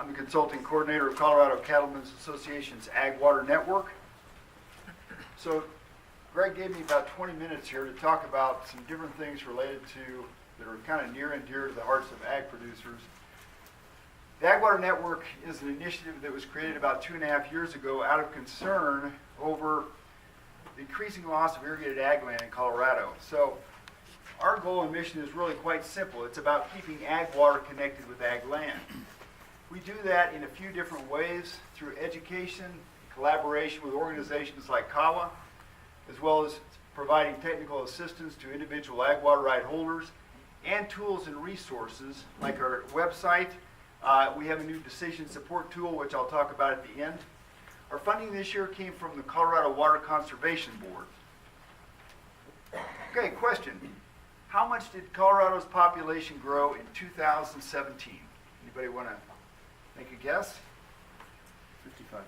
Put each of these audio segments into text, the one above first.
I'm the consulting coordinator of Colorado Cattlemen's Association's Ag Water Network. So Greg gave me about 20 minutes here to talk about some different things related to, that are kind of near and dear to the hearts of ag producers. The Ag Water Network is an initiative that was created about 2.5 years ago out of concern over the increasing loss of irrigated ag land in Colorado. So our goal and mission is really quite simple. It's about keeping ag water connected with ag land. We do that in a few different ways, through education, collaboration with organizations like CAWA, as well as providing technical assistance to individual ag water right holders, and tools and resources like our website. We have a new decision support tool, which I'll talk about at the end. Our funding this year came from the Colorado Water Conservation Board. Okay, question. How much did Colorado's population grow in 2017? Anybody want to make a guess? 55,000.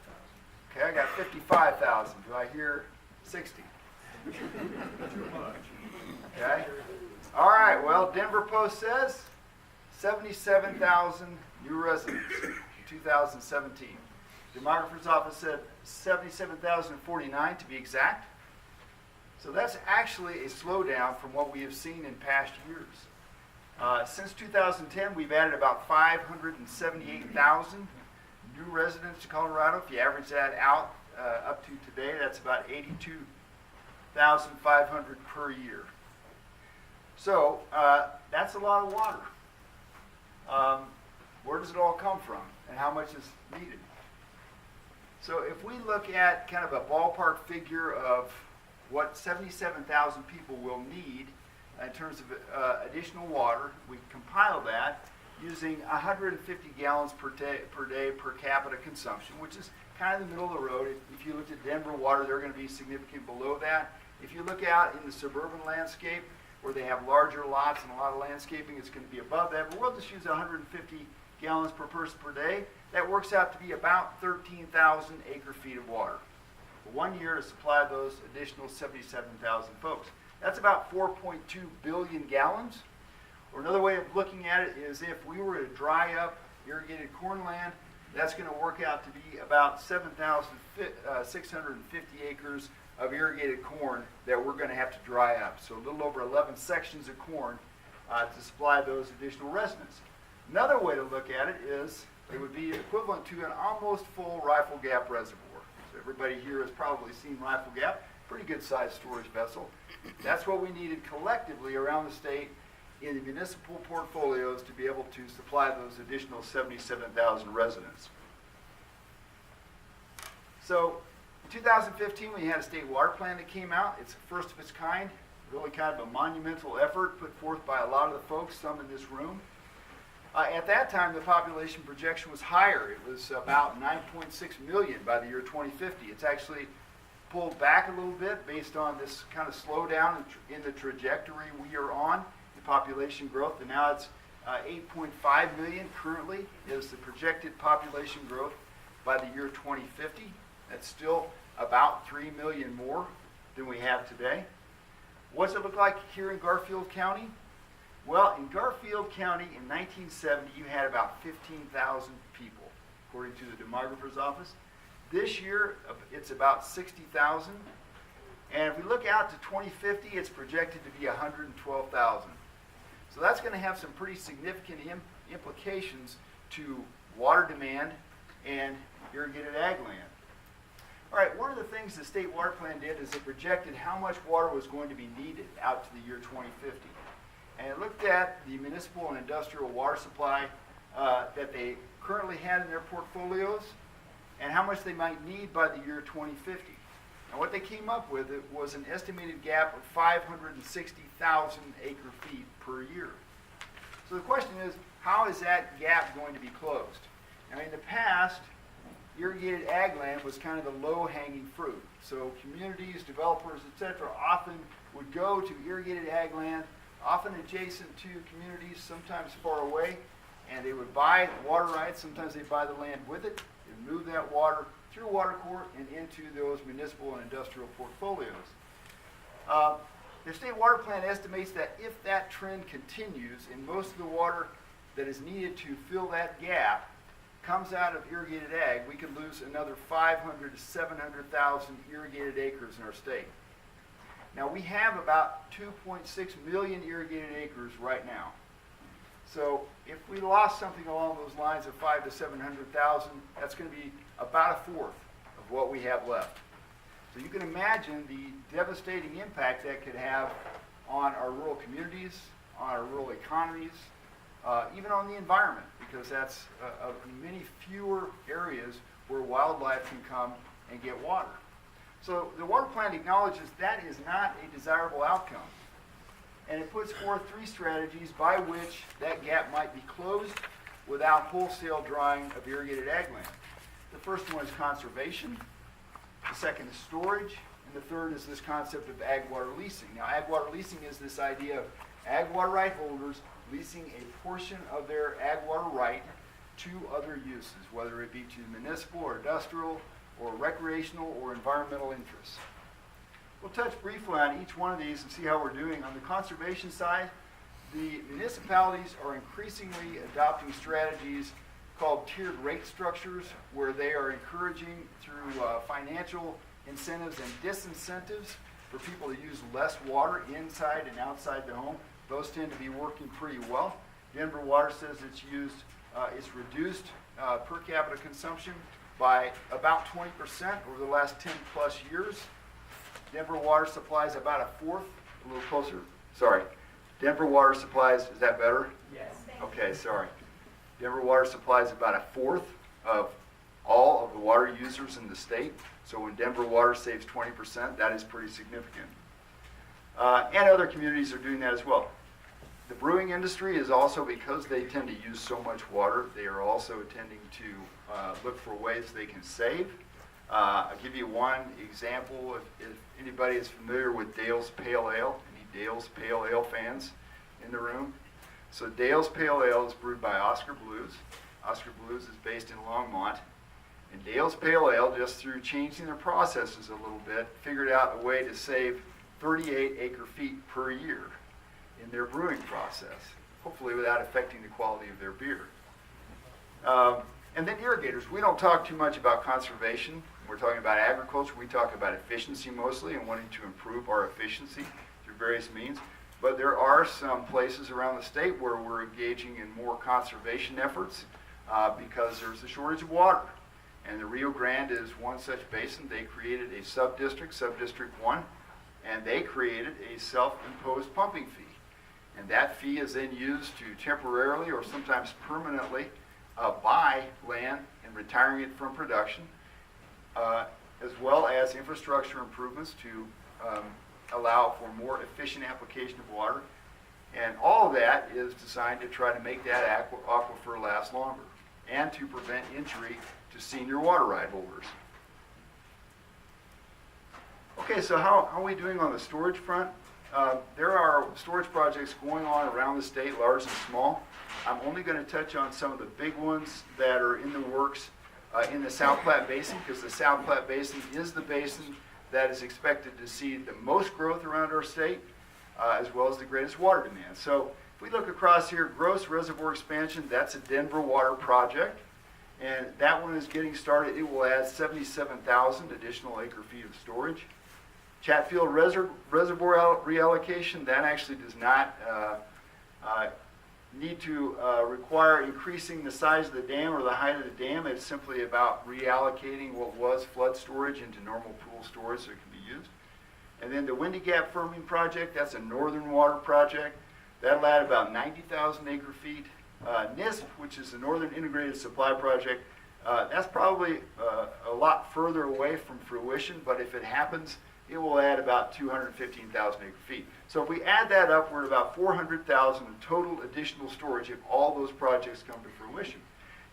Okay, I got 55,000. Do I hear 60? Too much. Okay. All right, well, Denver Post says 77,000 new residents in 2017. Demographer's office said 77,049 to be exact. So that's actually a slowdown from what we have seen in past years. Since 2010, we've added about 578,000 new residents to Colorado. If you average that out up to today, that's about 82,500 per year. So that's a lot of water. Where does it all come from, and how much is needed? So if we look at kind of a ballpark figure of what 77,000 people will need in terms of additional water, we compile that using 150 gallons per day per capita consumption, which is kind of the middle of the road. If you looked at Denver water, they're going to be significantly below that. If you look out in the suburban landscape, where they have larger lots and a lot of landscaping, it's going to be above that. But we'll just use 150 gallons per person per day. That works out to be about 13,000 acre feet of water for 1 year to supply those additional 77,000 folks. That's about 4.2 billion gallons. Or another way of looking at it is if we were to dry up irrigated corn land, that's going to work out to be about 7,650 acres of irrigated corn that we're going to have to dry up. So a little over 11 sections of corn to supply those additional residents. Another way to look at it is it would be equivalent to an almost full Rifle Gap reservoir. So everybody here has probably seen Rifle Gap, pretty good sized storage vessel. That's what we needed collectively around the state in the municipal portfolios to be able to supply those additional 77,000 residents. So in 2015, we had a state water plan that came out. It's the first of its kind, really kind of a monumental effort put forth by a lot of the folks, some in this room. At that time, the population projection was higher. It was about 9.6 million by the year 2050. It's actually pulled back a little bit based on this kind of slowdown in the trajectory we are on, the population growth, and now it's 8.5 million currently is the projected population growth by the year 2050. That's still about 3 million more than we have today. What does it look like here in Garfield County? Well, in Garfield County in 1970, you had about 15,000 people, according to the demographer's office. This year, it's about 60,000. And if we look out to 2050, it's projected to be 112,000. So that's going to have some pretty significant implications to water demand and irrigated ag land. All right, one of the things the state water plan did is it projected how much water was going to be needed out to the year 2050. And it looked at the municipal and industrial water supply that they currently had in their portfolios and how much they might need by the year 2050. And what they came up with was an estimated gap of 560,000 acre feet per year. So the question is, how is that gap going to be closed? Now, in the past, irrigated ag land was kind of the low-hanging fruit. So communities, developers, etc., often would go to irrigated ag land, often adjacent to communities, sometimes far away, and they would buy water rights. Sometimes they buy the land with it. They'd move that water through water court and into those municipal and industrial portfolios. The state water plan estimates that if that trend continues and most of the water that is needed to fill that gap comes out of irrigated ag, we could lose another 500 to 700,000 irrigated acres in our state. Now, we have about 2.6 million irrigated acres right now. So if we lost something along those lines of 5 to 700,000, that's going to be about a fourth of what we have left. So you can imagine the devastating impact that could have on our rural communities, on our rural economies, even on the environment, because that's many fewer areas where wildlife can come and get water. So the water plan acknowledges that is not a desirable outcome. And it puts forth 3 strategies by which that gap might be closed without wholesale drying of irrigated ag land. The first one is conservation, the second is storage, and the third is this concept of ag water leasing. Now, ag water leasing is this idea of ag water right holders leasing a portion of their ag water right to other uses, whether it be to municipal or industrial or recreational or environmental interests. We'll touch briefly on each one of these and see how we're doing. On the conservation side, the municipalities are increasingly adopting strategies called tiered rate structures, where they are encouraging through financial incentives and disincentives for people to use less water inside and outside the home. Those tend to be working pretty well. Denver Water says it's reduced per capita consumption by about 20% over the last 10 plus years. Denver Water supplies about a fourth, a little closer, sorry. Denver Water supplies, is that better? Yes. Okay, sorry. Denver Water supplies about a fourth of all of the water users in the state. So when Denver Water saves 20%, that is pretty significant. And other communities are doing that as well. The brewing industry is also, because they tend to use so much water, they are also tending to look for ways they can save. I'll give you one example. If anybody is familiar with Dale's Pale Ale, any Dale's Pale Ale fans in the room? So Dale's Pale Ale is brewed by Oscar Blues. Oscar Blues is based in Longmont. And Dale's Pale Ale, just through changing their processes a little bit, figured out a way to save 38 acre-feet per year in their brewing process, hopefully without affecting the quality of their beer. And then irrigators. We don't talk too much about conservation. We're talking about agriculture. We talk about efficiency mostly and wanting to improve our efficiency through various means. But there are some places around the state where we're engaging in more conservation efforts because there's a shortage of water. And the Rio Grande is one such basin. They created a sub-district, Sub-District 1, and they created a self-imposed pumping fee. And that fee is then used to temporarily or sometimes permanently buy land and retiring it from production, as well as infrastructure improvements to allow for more efficient application of water. And all of that is designed to try to make that aquifer last longer and to prevent injury to senior water right holders. Okay, so how are we doing on the storage front? There are storage projects going on around the state, large and small. I'm only going to touch on some of the big ones that are in the works in the South Platte Basin, because the South Platte Basin is the basin that is expected to see the most growth around our state, as well as the greatest water demand. So if we look across here, Gross Reservoir Expansion, that's a Denver Water project, and that one is getting started. It will add 77,000 additional acre-feet of storage. Chatfield Reservoir reallocation, that actually does not need to require increasing the size of the dam or the height of the dam. It's simply about reallocating what was flood storage into normal pool storage so it can be used. And then the Windy Gap Firming Project, that's a northern water project. That'll add about 90,000 acre-feet. NISP, which is the Northern Integrated Supply Project, that's probably a lot further away from fruition, but if it happens, it will add about 215,000 acre-feet. So if we add that up, we're at about 400,000 in total additional storage if all those projects come to fruition.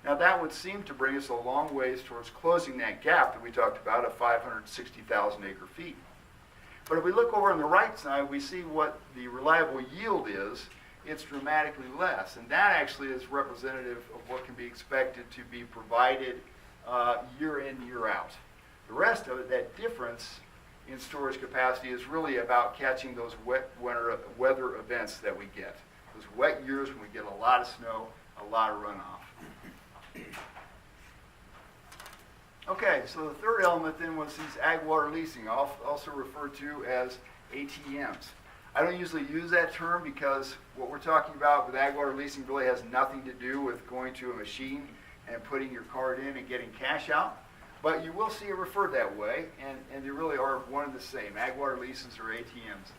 Now that would seem to bring us a long ways towards closing that gap that we talked about of 560,000 acre-feet. But if we look over on the right side, we see what the reliable yield is. It's dramatically less, and that actually is representative of what can be expected to be provided year in, year out. The rest of it, that difference in storage capacity, is really about catching those wet weather events that we get. Those wet years when we get a lot of snow, a lot of runoff. Okay, so the third element then was these ag water leasing, also referred to as ATMs. I don't usually use that term because what we're talking about with ag water leasing really has nothing to do with going to a machine and putting your card in and getting cash out. But you will see it referred that way, and they really are one and the same, ag water leases or ATMs.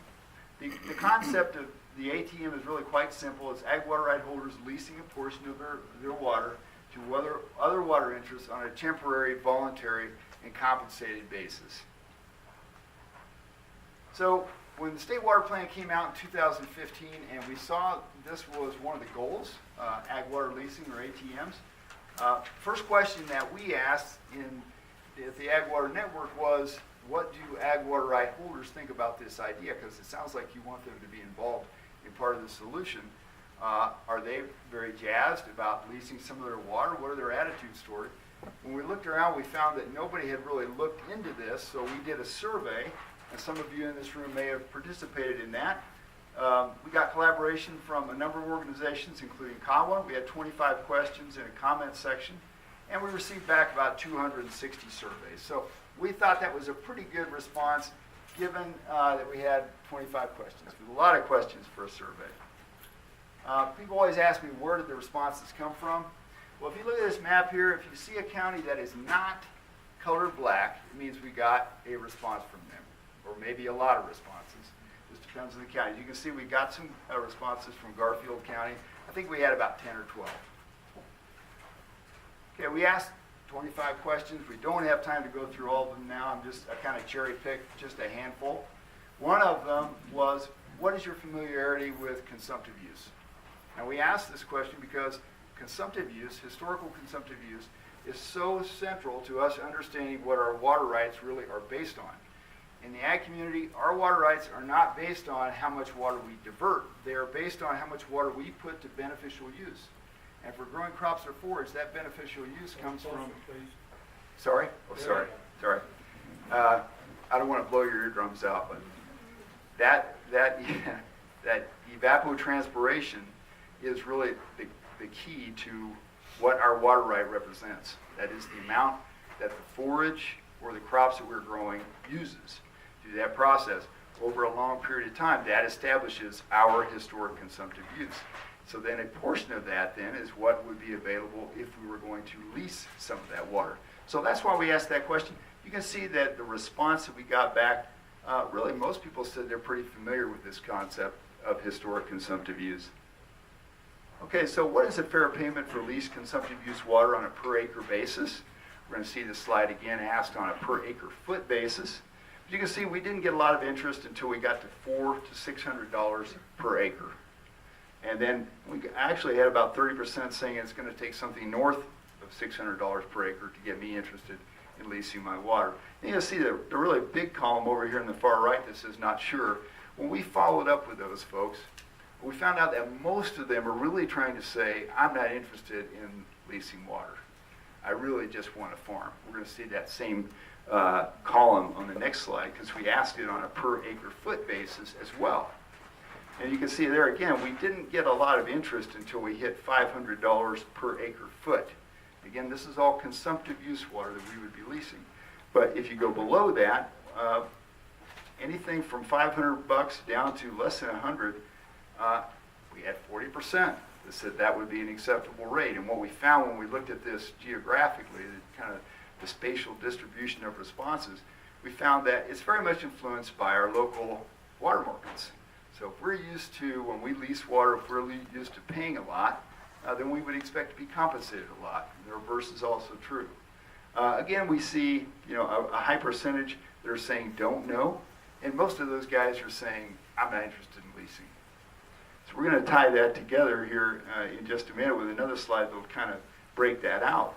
The concept of the ATM is really quite simple. It's ag water right holders leasing a portion of their water to other water interests on a temporary, voluntary, and compensated basis. So when the state water plan came out in 2015 and we saw this was one of the goals, ag water leasing or ATMs, first question that we asked at the Ag Water Network was, what do ag water right holders think about this idea? Because it sounds like you want them to be involved in part of the solution. Are they very jazzed about leasing some of their water? What are their attitudes toward it? When we looked around, we found that nobody had really looked into this, so we did a survey, and some of you in this room may have participated in that. We got collaboration from a number of organizations, including CAWA. We had 25 questions in a comment section, and we received back about 260 surveys. So we thought that was a pretty good response, given that we had 25 questions. It was a lot of questions for a survey. People always ask me, where did the responses come from? Well, if you look at this map here, if you see a county that is not colored black, it means we got a response from them, or maybe a lot of responses. Just depends on the county. You can see we got some responses from Garfield County. I think we had about 10 or 12. Okay, we asked 25 questions. We don't have time to go through all of them now. I kind of cherry-picked just a handful. One of them was, what is your familiarity with consumptive use? And we asked this question because consumptive use, historical consumptive use, is so central to us understanding what our water rights really are based on. In the ag community, our water rights are not based on how much water we divert. They are based on how much water we put to beneficial use. And for growing crops or forage, that beneficial use comes from... Sorry? Oh, sorry. Sorry. I don't want to blow your eardrums out, but that evapotranspiration is really the key to what our water right represents. That is the amount that the forage or the crops that we're growing uses. Through that process, over a long period of time, that establishes our historic consumptive use. So then a portion of that then is what would be available if we were going to lease some of that water. So that's why we asked that question. You can see that the response that we got back, really most people said they're pretty familiar with this concept of historic consumptive use. Okay, so what is a fair payment for leased consumptive use water on a per acre basis? We're going to see this slide again asked on a per acre foot basis. But you can see we didn't get a lot of interest until we got to $400 to $600 per acre. And then we actually had about 30% saying it's going to take something north of $600 per acre to get me interested in leasing my water. And you'll see the really big column over here in the far right that says not sure. When we followed up with those folks, we found out that most of them are really trying to say, I'm not interested in leasing water. I really just want to farm. We're going to see that same column on the next slide because we asked it on a per acre foot basis as well. And you can see there again, we didn't get a lot of interest until we hit $500 per acre foot. Again, this is all consumptive use water that we would be leasing. But if you go below that, anything from $500 down to less than 100, we had 40% that said that would be an acceptable rate. And what we found when we looked at this geographically, kind of the spatial distribution of responses, we found that it's very much influenced by our local water markets. So if we're used to, when we lease water, if we're used to paying a lot, then we would expect to be compensated a lot. And the reverse is also true. Again, we see a high percentage that are saying don't know, and most of those guys are saying, I'm not interested in leasing. So we're going to tie that together here in just a minute with another slide that will kind of break that out.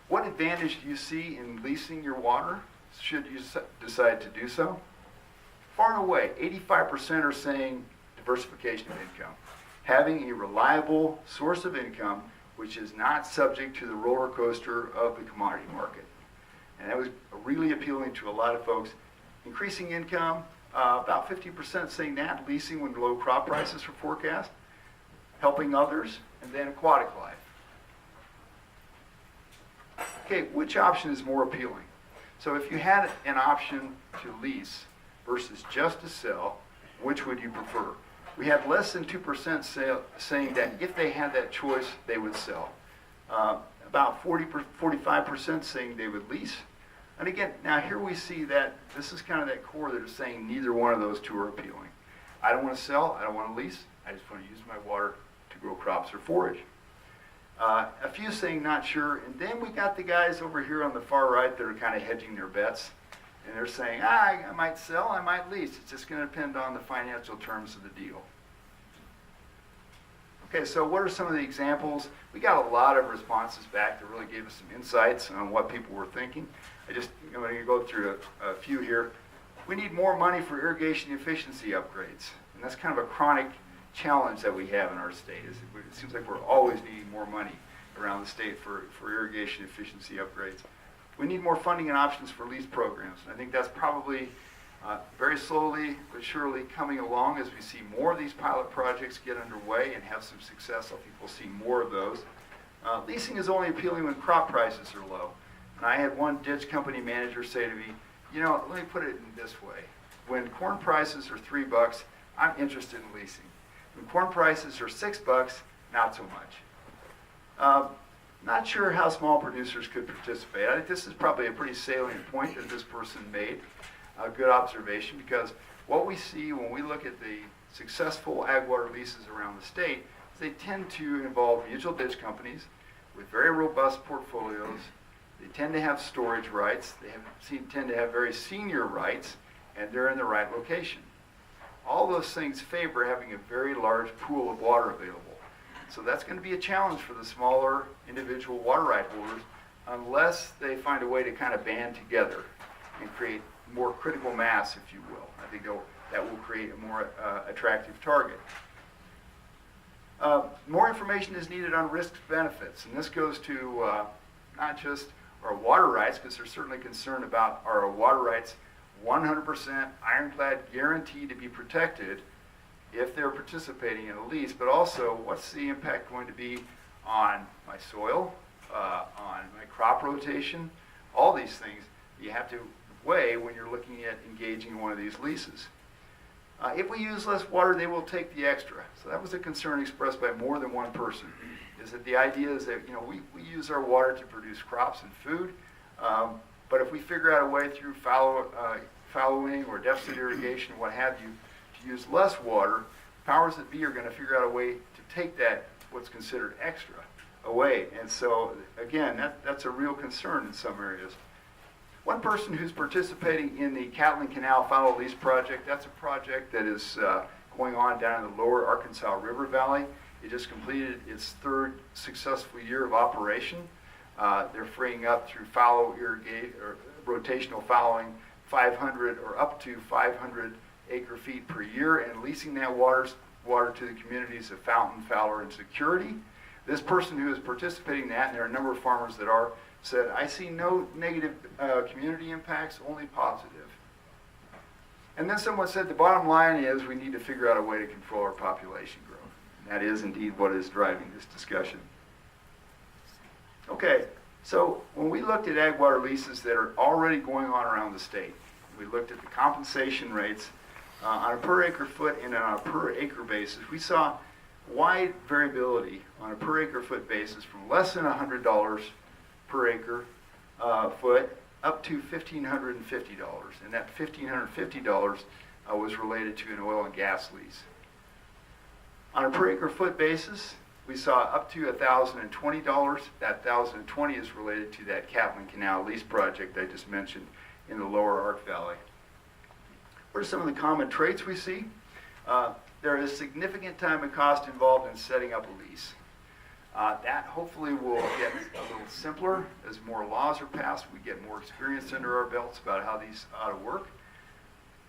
What advantage do you see in leasing your water should you decide to do so? Far and away, 85% are saying diversification of income. Having a reliable source of income which is not subject to the roller coaster of the commodity market. And that was really appealing to a lot of folks. Increasing income, about 50% saying that, leasing when low crop prices are forecast, helping others, and then aquatic life. Okay, which option is more appealing? So if you had an option to lease versus just to sell, which would you prefer? We had less than 2% saying that if they had that choice, they would sell. About 45% saying they would lease. And again, now here we see that this is kind of that core that is saying neither one of those two are appealing. I don't want to sell, I don't want to lease, I just want to use my water to grow crops or forage. A few saying not sure, and then we got the guys over here on the far right that are kind of hedging their bets, and they're saying, I might sell, I might lease. It's just going to depend on the financial terms of the deal. Okay, so what are some of the examples? We got a lot of responses back that really gave us some insights on what people were thinking. I'm going to go through a few here. We need more money for irrigation efficiency upgrades, and that's kind of a chronic challenge that we have in our state. It seems like we're always needing more money around the state for irrigation efficiency upgrades. We need more funding and options for lease programs. And I think that's probably very slowly but surely coming along as we see more of these pilot projects get underway and have some success. So people see more of those. Leasing is only appealing when crop prices are low. And I had one ditch company manager say to me, let me put it in this way. When corn prices are $3, I'm interested in leasing. When corn prices are $6, not so much. Not sure how small producers could participate. I think this is probably a pretty salient point that this person made. A good observation, because what we see when we look at the successful ag water leases around the state is they tend to involve mutual ditch companies with very robust portfolios. They tend to have storage rights. They tend to have very senior rights, and they're in the right location. All those things favor having a very large pool of water available. So that's going to be a challenge for the smaller individual water right holders unless they find a way to kind of band together and create more critical mass, if you will. I think that will create a more attractive target. More information is needed on risk benefits, and this goes to not just our water rights, because they're certainly concerned about our water rights 100% ironclad guaranteed to be protected if they're participating in a lease, but also what's the impact going to be on my soil, on my crop rotation, all these things you have to weigh when you're looking at engaging in one of these leases. If we use less water, they will take the extra. So that was a concern expressed by more than one person, is that the idea is that we use our water to produce crops and food, but if we figure out a way through fallowing or deficit irrigation, what have you, to use less water, powers that be are going to figure out a way to take that, what's considered extra, away. And so, again, that's a real concern in some areas. One person who's participating in the Cattleman Canal Fallow Lease Project, that's a project that is going on down in the lower Arkansas River Valley. It just completed its third successful year of operation. They're freeing up through fallow irrigation or rotational fallowing 500 or up to 500 acre feet per year and leasing that water to the communities of Fountain, Fowler, and Security. This person who is participating in that, and there are a number of farmers that are, said, I see no negative community impacts, only positive. And then someone said the bottom line is we need to figure out a way to control our population growth. And that is indeed what is driving this discussion. Okay, so when we looked at ag water leases that are already going on around the state, we looked at the compensation rates on a per acre foot and on a per acre basis. We saw wide variability on a per acre foot basis from less than $100 per acre foot up to $1,550. And that $1,550 was related to an oil and gas lease. On a per acre foot basis, we saw up to $1,020. That $1,020 is related to that Cattleman Canal lease project I just mentioned in the lower Ark Valley. What are some of the common traits we see? There is significant time and cost involved in setting up a lease. That hopefully will get a little simpler as more laws are passed. We get more experience under our belts about how these ought to work.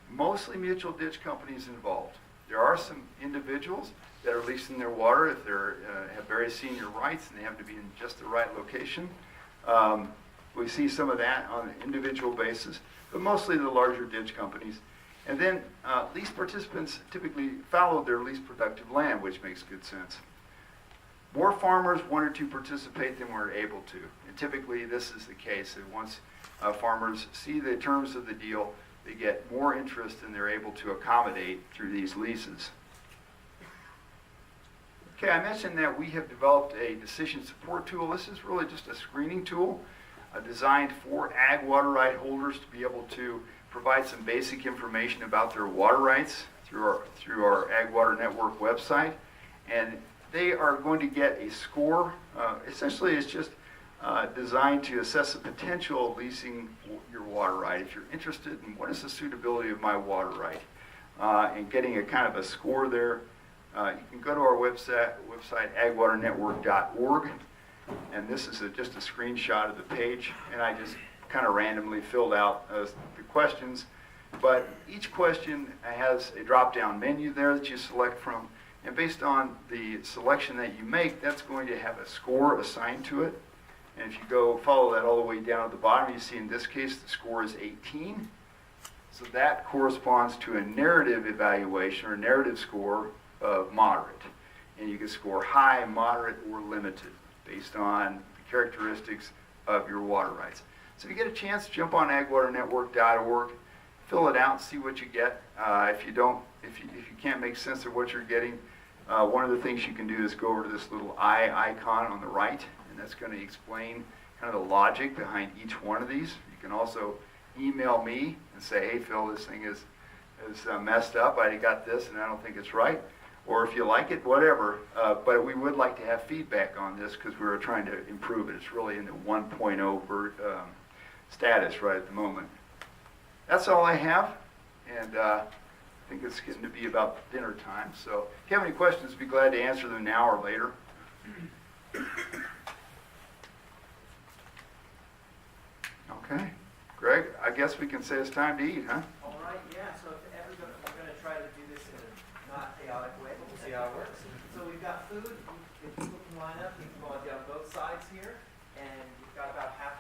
Mostly mutual ditch companies involved. There are some individuals that are leasing their water if they have very senior rights and they have to be in just the right location. We see some of that on an individual basis, but mostly the larger ditch companies. And then lease participants typically fallow their least productive land, which makes good sense. More farmers wanted to participate than were able to. And typically, this is the case, that once farmers see the terms of the deal, they get more interest than they're able to accommodate through these leases. Okay, I mentioned that we have developed a decision support tool. This is really just a screening tool designed for ag water right holders to be able to provide some basic information about their water rights through our Ag Water Network website. And they are going to get a score. Essentially, it's just designed to assess the potential of leasing your water right. If you're interested in what is the suitability of my water right, and getting a kind of a score there, you can go to our website agwaternetwork.org, and this is just a screenshot of the page, and I just kind of randomly filled out the questions. But each question has a drop-down menu there that you select from, and based on the selection that you make, that's going to have a score assigned to it. And if you go follow that all the way down at the bottom, you see in this case the score is 18. So that corresponds to a narrative evaluation or narrative score of moderate. And you can score high, moderate, or limited based on the characteristics of your water rights. So if you get a chance, jump on agwaternetwork.org, fill it out, see what you get. If you can't make sense of what you're getting, one of the things you can do is go over to this little eye icon on the right, and that's going to explain kind of the logic behind each one of these. You can also email me and say, hey Phil, this thing is messed up. I got this and I don't think it's right. Or if you like it, whatever. But we would like to have feedback on this because we're trying to improve it. It's really in the 1.0 status right at the moment. That's all I have, and I think it's getting to be about dinner time. So if you have any questions, I'd be glad to answer them now or later. Okay. Greg, I guess we can say it's time to eat, huh? All right, yeah, so if everybody, we're going to try to do this in a not chaotic way, but we'll see how it works. So we've got food. If people can line up, you can go on down both sides here, and we've got about half